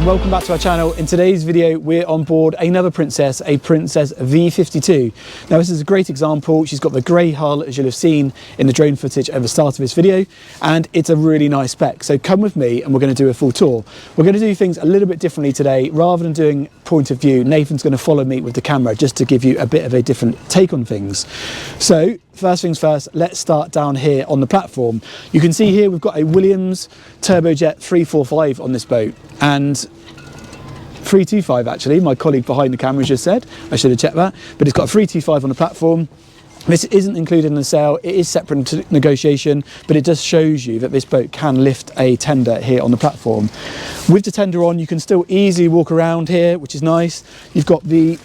welcome back to our channel. In today's video we're on board another Princess, a Princess V52. Now this is a great example. She's got the grey hull as you'll have seen in the drone footage at the start of this video, and it's a really nice spec. So come with me and we're going to do a full tour. We're going to do things a little bit differently today. Rather than doing point of view, Nathan's going to follow me with the camera just to give you a bit of a different take on things. So first things first, let's start down here on the platform. You can see here we've got a Williams turbojet 345 on this boat, and 325 actually, my colleague behind the camera just said, I should have checked that, but it's got a 325 on the platform. This isn't included in the sale, it is separate to negotiation, but it just shows you that this boat can lift a tender here on the platform. With the tender on, you can still easily walk around here, which is nice. You've got the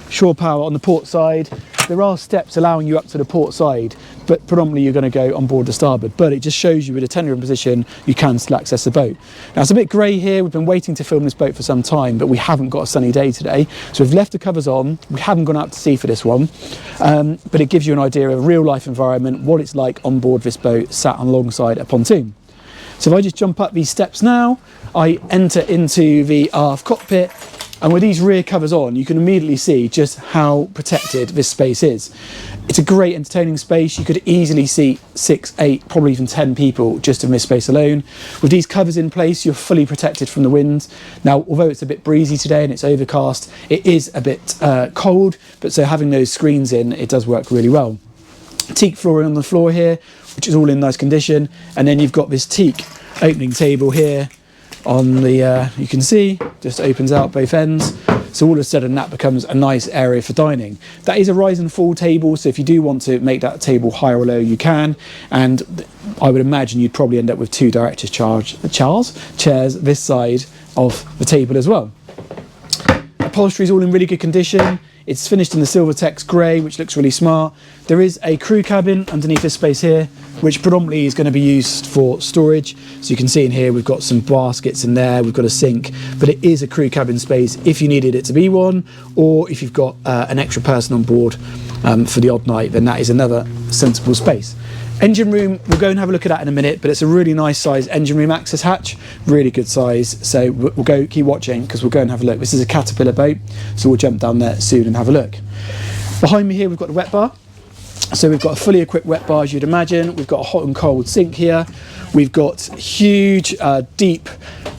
shore power on the port side. There are steps allowing you up to the port side, but predominantly you're going to go on board the starboard. But it just shows you with a tender in position, you can still access the boat. Now it's a bit grey here. We've been waiting to film this boat for some time, but we haven't got a sunny day today. So we've left the covers on. We haven't gone out to sea for this one, but it gives you an idea of a real life environment, what it's like on board this boat sat alongside a pontoon. So if I just jump up these steps now, I enter into the aft cockpit. And with these rear covers on, you can immediately see just how protected this space is. It's a great entertaining space. You could easily seat 6, 8, probably even 10 people just in this space alone. With these covers in place, you're fully protected from the wind. Now, although it's a bit breezy today and it's overcast, it is a bit cold, but so having those screens in, it does work really well. Teak flooring on the floor here, which is all in nice condition. And then you've got this teak opening table here on the, you can see, just opens out both ends. So all of a sudden that becomes a nice area for dining. That is a rise and fall table, so if you do want to make that table higher or lower, you can. And I would imagine you'd probably end up with two director's chairs this side of the table as well. Upholstery is all in really good condition. It's finished in the Silvertex grey, which looks really smart. There is a crew cabin underneath this space here, which predominantly is going to be used for storage. So you can see in here we've got some baskets in there, we've got a sink, but it is a crew cabin space if you needed it to be one, or if you've got an extra person on board for the odd night, then that is another sensible space. Engine room, we'll go and have a look at that in a minute, but it's a really nice size engine room access hatch, really good size. So we'll go, keep watching, because we'll go and have a look. This is a Caterpillar boat, so we'll jump down there soon and have a look. Behind me here we've got the wet bar. So we've got a fully equipped wet bar, as you'd imagine. We've got a hot and cold sink here. We've got huge, deep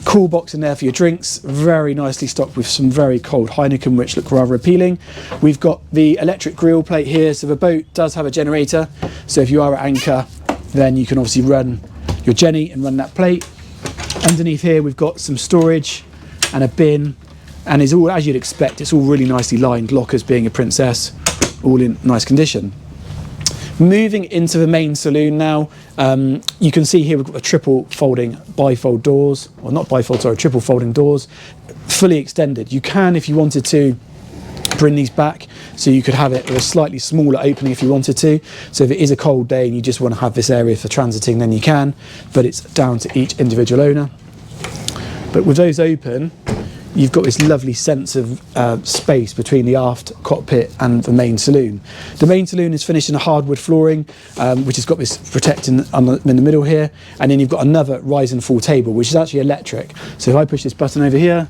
cool box in there for your drinks, very nicely stocked with some very cold Heineken, which look rather appealing. We've got the electric grill plate here, so the boat does have a generator. So if you are at anchor, then you can obviously run your Jenny and run that plate. Underneath here, we've got some storage and a bin, and it's all, as you'd expect, it's all really nicely lined, lockers being a Princess, all in nice condition. Moving into the main saloon now, you can see here we've got the triple folding bifold doors, or not bifold, sorry, triple folding doors, fully extended. You can, if you wanted to, bring these back, so you could have it with a slightly smaller opening if you wanted to. So if it is a cold day and you just want to have this area for transiting, then you can, but it's down to each individual owner. But with those open, you've got this lovely sense of space between the aft cockpit and the main saloon. The main saloon is finished in a hardwood flooring, which has got this protecting in the middle here, and then you've got another rise and fall table, which is actually electric. So if I push this button over here,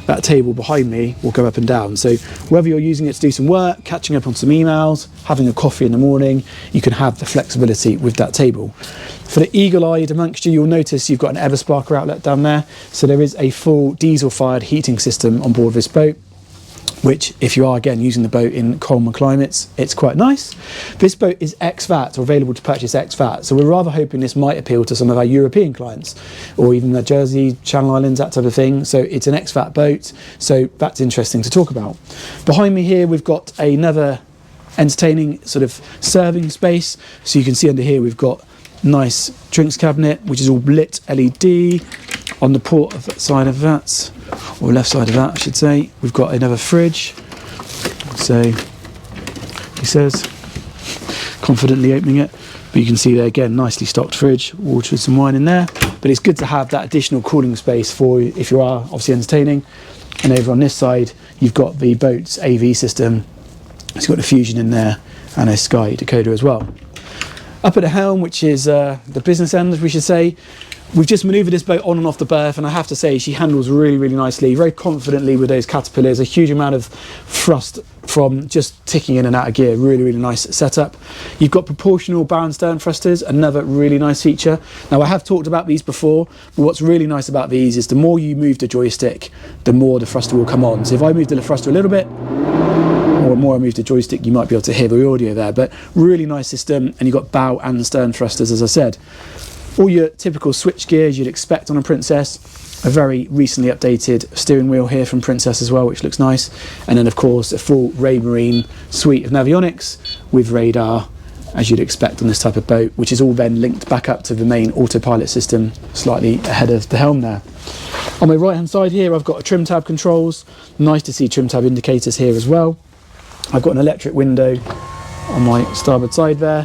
that table behind me will go up and down. So whether you're using it to do some work, catching up on some emails, having a coffee in the morning, you can have the flexibility with that table. For the eagle-eyed amongst you, you'll notice you've got an Eberspacher outlet down there. So there is a full diesel-fired heating system on board this boat, which, if you are again using the boat in colder climates, it's quite nice. This boat is EX VAT, or available to purchase EX VAT, so we're rather hoping this might appeal to some of our European clients, or even the Jersey, Channel Islands, that type of thing. So it's an EX VAT boat, so that's interesting to talk about. Behind me here we've got another entertaining sort of serving space. So you can see under here we've got nice drinks cabinet, which is all lit LED. On the port side of that, or left side of that I should say, we've got another fridge. So he says, confidently opening it, but you can see there again, nicely stocked fridge, water with some wine in there. But it's good to have that additional cooling space for if you are obviously entertaining. And over on this side you've got the boat's AV system. It's got a Fusion in there and a Sky decoder as well. Up at the helm, which is the business end, we should say, We've just manoeuvred this boat on and off the berth, and I have to say she handles really, really nicely, very confidently with those caterpillars, a huge amount of thrust from just ticking in and out of gear. Really, really nice setup. You've got proportional bow and stern thrusters, another really nice feature. Now, I have talked about these before, but what's really nice about these is the more you move the joystick, the more the thruster will come on. So if I move the thruster a little bit, or the more I move the joystick, you might be able to hear the audio there, but really nice system. And you've got bow and stern thrusters, as I said. All your typical switch gears you'd expect on a Princess. A very recently updated steering wheel here from Princess as well, which looks nice. And then of course a full Raymarine suite of navionics with radar, as you'd expect on this type of boat, which is all then linked back up to the main autopilot system slightly ahead of the helm there. On my right hand side here I've got a trim tab controls. Nice to see trim tab indicators here as well. I've got an electric window on my starboard side there,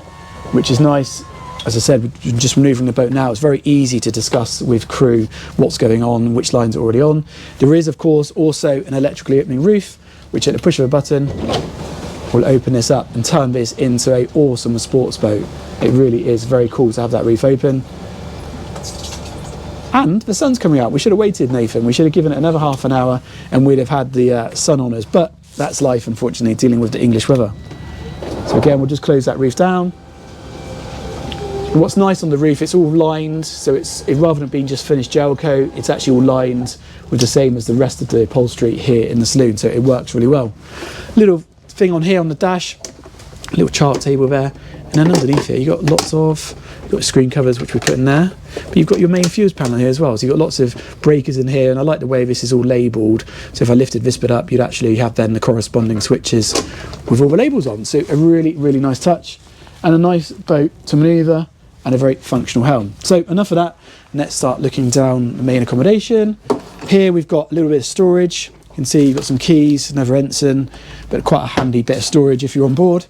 which is nice. As I said, we're just manoeuvring the boat now. It's very easy to discuss with crew what's going on, which lines are already on. There is, of course, also an electrically opening roof, which at the push of a button will open this up and turn this into an awesome sports boat. It really is very cool to have that roof open. And the sun's coming out. We should have waited, Nathan. We should have given it another half an hour and we'd have had the sun on us. But that's life, unfortunately, dealing with the English weather. So again, we'll just close that roof down. And what's nice on the roof, it's all lined, so rather than being just finished gel coat, it's actually all lined with the same as the rest of the upholstery here in the saloon, so it works really well. Little thing on here on the dash, little chart table there, and then underneath here you've got lots of screen covers which we put in there, but you've got your main fuse panel here as well, so you've got lots of breakers in here, and I like the way this is all labelled, so if I lifted this bit up you'd actually have then the corresponding switches with all the labels on, so a really, really nice touch, and a nice boat to manoeuvre, and a very functional helm. So enough of that, let's start looking down the main accommodation. Here we've got a little bit of storage. You can see you've got some keys, another ensign, but quite a handy bit of storage if you're on board.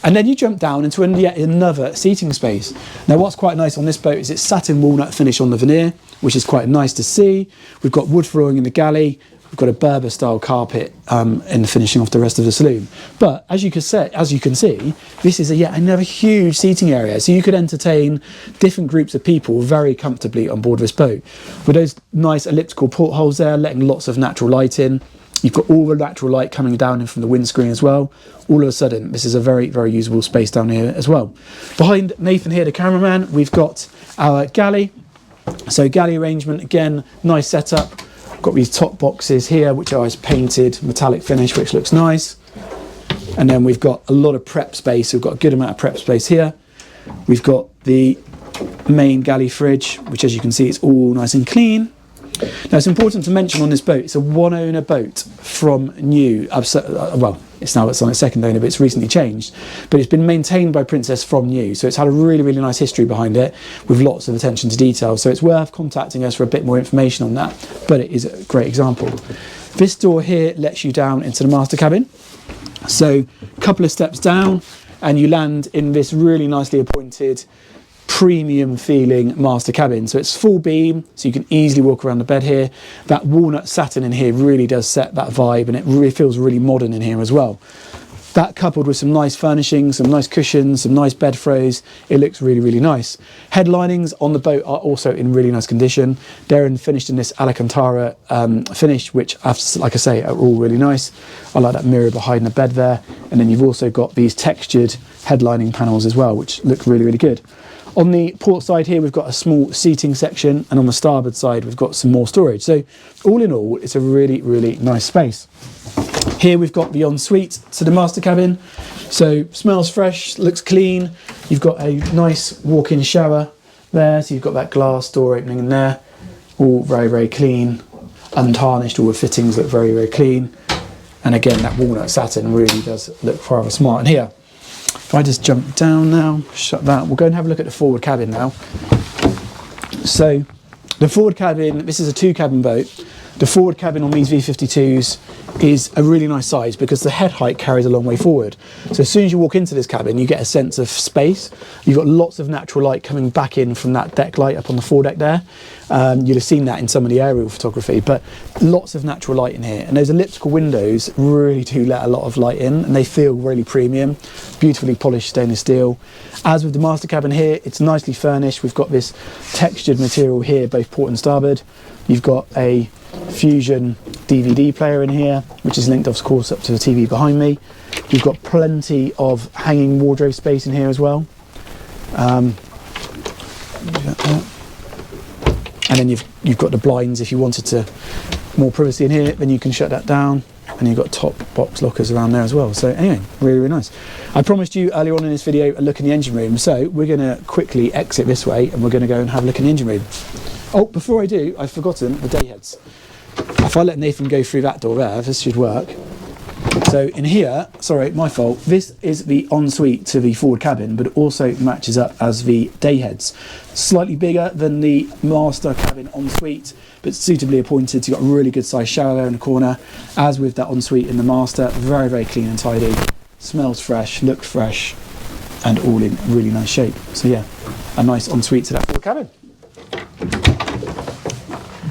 And then you jump down into yet another seating space. Now what's quite nice on this boat is it's satin walnut finish on the veneer, which is quite nice to see. We've got wood flooring in the galley. We've got a Berber style carpet in the finishing off the rest of the saloon. But as you can see, this is yet another huge seating area. So you could entertain different groups of people very comfortably on board this boat. With those nice elliptical portholes there, letting lots of natural light in. You've got all the natural light coming down in from the windscreen as well. All of a sudden, this is a very, very usable space down here as well. Behind Nathan here, the cameraman, we've got our galley. So galley arrangement, again, nice setup. Got these top boxes here, which are painted metallic finish, which looks nice. And then we've got a lot of prep space. We've got a good amount of prep space here. We've got the main galley fridge, which as you can see, it's all nice and clean. Now it's important to mention on this boat, it's a one owner boat from new. Well, it's on its second owner, but it's recently changed. But it's been maintained by Princess from new. So it's had a really, really nice history behind it with lots of attention to detail. So it's worth contacting us for a bit more information on that. But it is a great example. This door here lets you down into the master cabin. So a couple of steps down and you land in this really nicely appointed premium feeling master cabin. So it's full beam, so you can easily walk around the bed here. That walnut satin in here really does set that vibe, and it really feels really modern in here as well. That coupled with some nice furnishings, some nice cushions, some nice bed throws, it looks really, really nice. Headlinings on the boat are also in really nice condition. They're finished in this Alcantara finish, which, like I say, are all really nice. I like that mirror behind the bed there. And then you've also got these textured headlining panels as well, which look really, really good. On the port side here, we've got a small seating section, and on the starboard side, we've got some more storage. So all in all, it's a really, really nice space. Here we've got the ensuite to the master cabin. So smells fresh, looks clean. You've got a nice walk-in shower there. So you've got that glass door opening in there. All very, very clean, untarnished. All the fittings look very, very clean. And again, that walnut satin really does look rather smart in here. If I just jump down now, shut that, we'll go and have a look at the forward cabin now. So the forward cabin, this is a 2-cabin boat. The forward cabin on these V52s is a really nice size because the head height carries a long way forward. So as soon as you walk into this cabin, you get a sense of space. You've got lots of natural light coming back in from that deck light up on the foredeck there. You'd have seen that in some of the aerial photography, but lots of natural light in here. And those elliptical windows really do let a lot of light in, and they feel really premium. Beautifully polished stainless steel. As with the master cabin here, it's nicely furnished. We've got this textured material here, both port and starboard. You've got a Fusion DVD player in here, which is linked of course up to the TV behind me. You've got plenty of hanging wardrobe space in here as well. And then you've got the blinds if you wanted to more privacy in here, then you can shut that down, and you've got top box lockers around there as well. So anyway, really, really nice. I promised you earlier on in this video a look in the engine room, so we're going to quickly exit this way and we're going to go and have a look in the engine room. Oh, before I do, I've forgotten the day heads. If I let Nathan go through that door there, this should work. So in here, sorry, my fault, this is the ensuite to the forward cabin, but it also matches up as the day heads. Slightly bigger than the master cabin ensuite, but suitably appointed. So you've got a really good sized shower there in the corner. As with that ensuite in the master, very, very clean and tidy. Smells fresh, looks fresh, and all in really nice shape. So yeah, a nice ensuite to that forward cabin.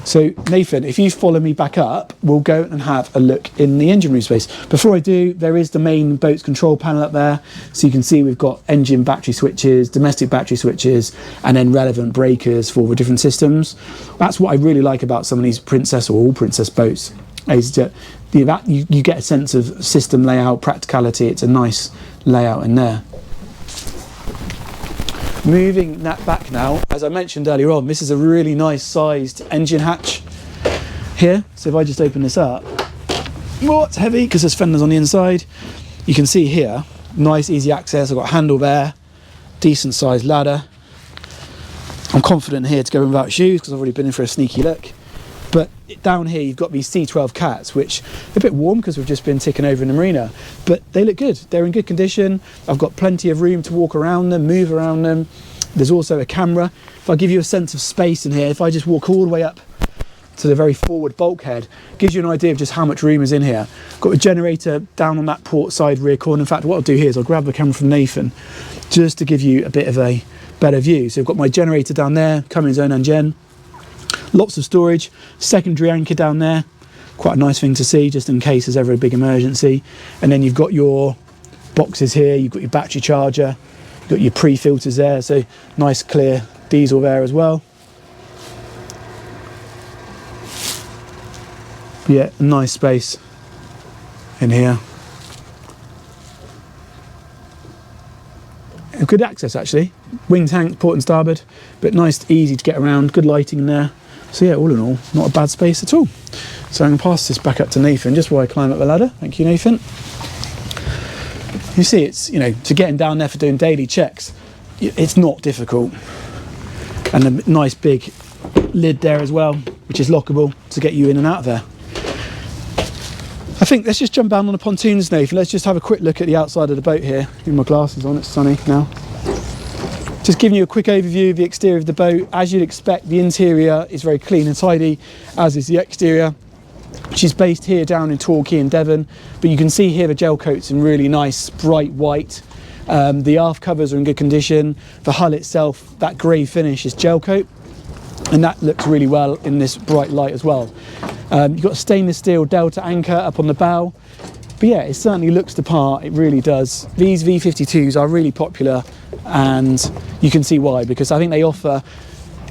So Nathan, if you follow me back up, we'll go and have a look in the engine room space. Before I do, there is the main boat's control panel up there. So you can see we've got engine battery switches, domestic battery switches, and then relevant breakers for the different systems. That's what I really like about some of these Princess or all Princess boats, is that you get a sense of system layout, practicality. It's a nice layout in there. Moving that back now, as I mentioned earlier on, this is a really nice sized engine hatch here. So if I just open this up, oh, it's heavy because there's fenders on the inside. You can see here, nice easy access. I've got a handle there, decent sized ladder. I'm confident here to go in without shoes because I've already been in for a sneaky look. But down here you've got these C12 cats, which are a bit warm because we've just been ticking over in the marina, but they look good. They're in good condition. I've got plenty of room to walk around them, move around them. There's also a camera. If I give you a sense of space in here, if I just walk all the way up to the very forward bulkhead, gives you an idea of just how much room is in here. Got a generator down on that port side rear corner. In fact, what I'll do here is I'll grab the camera from Nathan just to give you a bit of a better view. So I've got my generator down there, Cummins Onan gen. Lots of storage, secondary anchor down there, quite a nice thing to see just in case there's ever a big emergency. And then you've got your boxes here, you've got your battery charger, you've got your pre-filters there, so nice clear diesel there as well. Yeah, nice space in here. Good access actually, wing tank, port and starboard, but nice, easy to get around, good lighting in there. So yeah, all in all, not a bad space at all. So I'm going to pass this back up to Nathan just while I climb up the ladder. Thank you, Nathan. You see, it's, you know, to getting down there for doing daily checks, it's not difficult. And a nice big lid there as well, which is lockable to get you in and out of there. I think let's just jump down on the pontoons, Nathan. Let's just have a quick look at the outside of the boat here. With my glasses on, it's sunny now. Just giving you a quick overview of the exterior of the boat. As you'd expect, the interior is very clean and tidy, as is the exterior, which is based here down in Torquay in Devon. But you can see here the gel coat's in really nice bright white. The aft covers are in good condition. The hull itself, that grey finish, is gel coat, and that looks really well in this bright light as well. You've got a stainless steel Delta anchor up on the bow. But yeah, it certainly looks the part, it really does. These V52s are really popular, and you can see why, because I think they offer,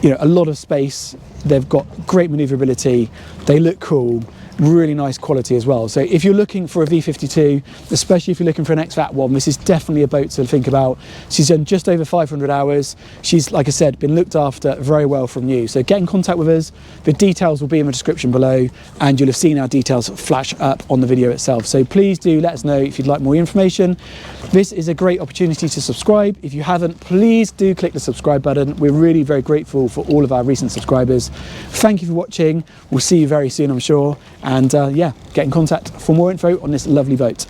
you know, a lot of space. They've got great maneuverability, they look cool, really nice quality as well. So if you're looking for a V52, especially if you're looking for an EX VAT one, this is definitely a boat to think about. She's done just over 500 hours. She's, like I said, been looked after very well from you. So get in contact with us. The details will be in the description below, and you'll have seen our details flash up on the video itself. So please do let us know if you'd like more information. This is a great opportunity to subscribe. If you haven't, please do click the subscribe button. We're really very grateful for all of our recent subscribers. Thank you for watching. We'll see you very soon, I'm sure. And yeah, get in contact for more info on this lovely boat.